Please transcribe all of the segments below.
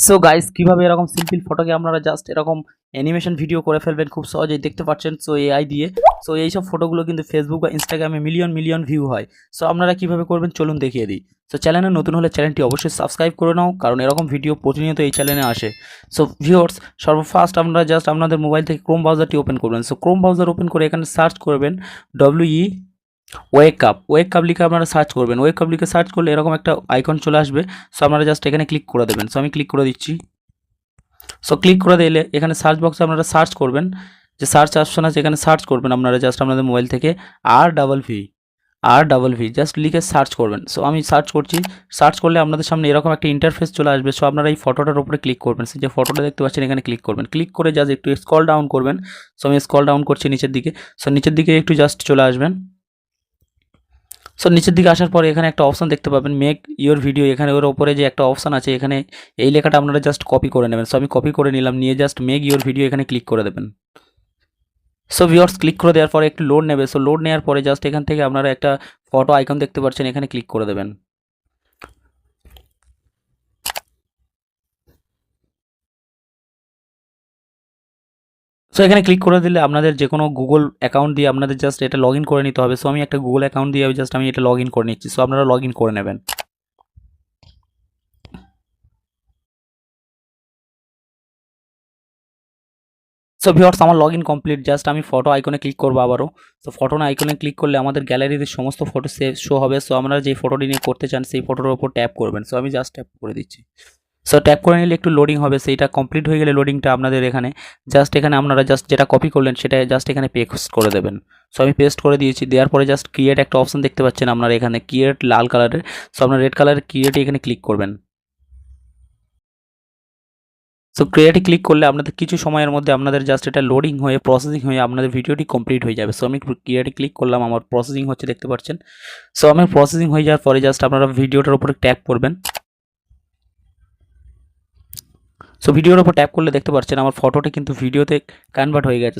So guys কিভাবে এরকম simple ফটোকে আপনারা জাস্ট এরকম অ্যানিমেশন ভিডিও করে ফেলবেন খুব সহজেই দেখতে পাচ্ছেন। সো এআই দিয়ে সো এই সব ফটোগুলো কিন্তু ফেসবুক বা ইনস্টাগ্রামে মিলিয়ন মিলিয়ন ভিউ হয়। সো আপনারা কিভাবে করবেন চলুন দেখিয়ে দিই। সো চ্যানেলে নতুন হলে চ্যানেলটি অবশ্যই সাবস্ক্রাইব করে নাও, কারণ এরকম ভিডিও প্রতিনিয়ত এই চ্যানেলে আসে। সো ভিউয়ার্স, সর্বফার্স্ট আপনারা জাস্ট আপনাদের মোবাইল থেকে ক্রোম ব্রাউজারটি ওপেন করবেন। সো ক্রোম ব্রাউজার ওপেন করে এখানে সার্চ করবেন ওয়েক আপ লিখে আপনারা সার্চ করবেন। ওয়েক আপ লিখে সার্চ করলে এরকম একটা আইকন চলে আসবে। সো আপনারা জাস্ট এখানে ক্লিক করে দেবেন। সো আমি ক্লিক করে দিচ্ছি। সো ক্লিক করে দিলে এখানে সার্চ বক্সে আপনারা সার্চ করবেন, যে সার্চ অপশন আছে এখানে সার্চ করবেন আপনারা জাস্ট আপনাদের মোবাইল থেকে আর ডাবল ভি জাস্ট লিখে সার্চ করবেন। সো আমি সার্চ করছি। সার্চ করলে আপনাদের সামনে এরকম একটা ইন্টারফেস চলে আসবে। সো আপনারা এই ফটোটার উপরে ক্লিক করবেন। সে যে ফটোটা দেখতে পাচ্ছেন এখানে ক্লিক করবেন। ক্লিক করে জাস্ট একটু স্ক্রল ডাউন করবেন। সো আমি স্ক্রল ডাউন করছি নিচের দিকে। সো নিচের দিকে একটু জাস্ট চলে আসবেন। সো নিচের দিকে আসার পরে এখানে একটা অপশন দেখতে পাবেন, মেক ইওর ভিডিও। এখানে ওর ওপরে যে একটা অপশন আছে এখানে এই লেখাটা আপনারা জাস্ট কপি করে নেবেন। সো আমি কপি করে নিলাম, নিয়ে জাস্ট মেক ইওর ভিডিও এখানে ক্লিক করে দেবেন। সো ভিউয়ার্স, ক্লিক করে দেওয়ার পরে একটু লোড নেবে। সো লোড নেওয়ার পরে জাস্ট এখান থেকে আপনারা একটা ফটো আইকন দেখতে পাচ্ছেন, এখানে ক্লিক করে দেবেন। সো এখানে ক্লিক করে দিলে আপনাদের যে কোনো গুগল অ্যাকাউন্ট দিয়ে আপনাদের জাস্ট এটা লগ ইন করে নিতে হবে। সো আমি একটা গুগল অ্যাকাউন্ট দিয়ে জাস্ট আমি এটা লগ ইন করে নিচ্ছি। সো আপনারা লগ ইন করে নেবেন। সো ভিউয়ার্স, আমার লগ ইন কমপ্লিট। জাস্ট আমি ফটো আইকনে ক্লিক করবো আবারও। সো ফটো আইকনে ক্লিক করলে আমাদের গ্যালারিতে সমস্ত ফটো শো হবে। সো আপনারা যে ফটোটি নিয়ে করতে চান সেই ফটোর উপর ট্যাপ করবেন। সো আমি জাস্ট ট্যাপ করে দিচ্ছি। সো ট্যাপ করে নিলে একটু লোডিং হবে। সেইটা কমপ্লিট হয়ে গেলে লোডিংটা আপনাদের এখানে জাস্ট এখানে আপনারা জাস্ট যেটা কপি করলেন সেটা জাস্ট এখানে পেস্ট করে দেবেন। সো আমি পেস্ট করে দিয়েছি। দেওয়ার পরে জাস্ট ক্রিয়েট একটা অপশন দেখতে পাচ্ছেন আপনারা এখানে, ক্রিয়েট লাল কালারের। সো আপনারা রেড কালারের ক্রিয়েটে এখানে ক্লিক করবেন। সো ক্রিয়েটে ক্লিক করলে আপনাদের কিছু সময়ের মধ্যে আপনাদের জাস্ট এটা লোডিং হয়ে প্রসেসিং হয়ে আপনাদের ভিডিওটি কমপ্লিট হয়ে যাবে। সো আমি ক্রিয়েটে ক্লিক করলাম, আমার প্রসেসিং হচ্ছে দেখতে পাচ্ছেন। সো আমার প্রসেসিং হয়ে যাওয়ার পরে জাস্ট আপনারা ভিডিওটার উপরে ট্যাপ করবেন। সো ভিডিওর উপর ট্যাপ করলে দেখতে পাচ্ছেন আমার ফটোটা কিন্তু ভিডিওতে কনভার্ট হয়ে গেছে।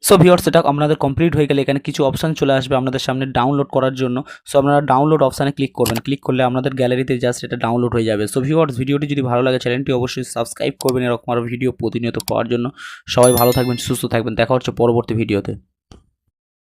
সো ভিউয়ার্স, এটা আপনাদের কমপ্লিট হয়ে গেলে এখানে কিছু অপশান চলে আসবে আপনাদের সামনে ডাউনলোড করার জন্য। সো আপনারা ডাউনলোড অপশানে ক্লিক করবেন। ক্লিক করলে আপনাদের গ্যালারিতে জাস্ট এটা ডাউনলোড হয়ে যাবে। সো ভিউয়ার্স, ভিডিওটি যদি ভালো লাগে চ্যানেলটি অবশ্যই সাবস্ক্রাইব করবেন এরকম আরও ভিডিও প্রতিনিয়ত পাওয়ার জন্য। সবাই ভালো থাকবেন, সুস্থ থাকবেন। দেখা হচ্ছে পরবর্তী ভিডিওতে।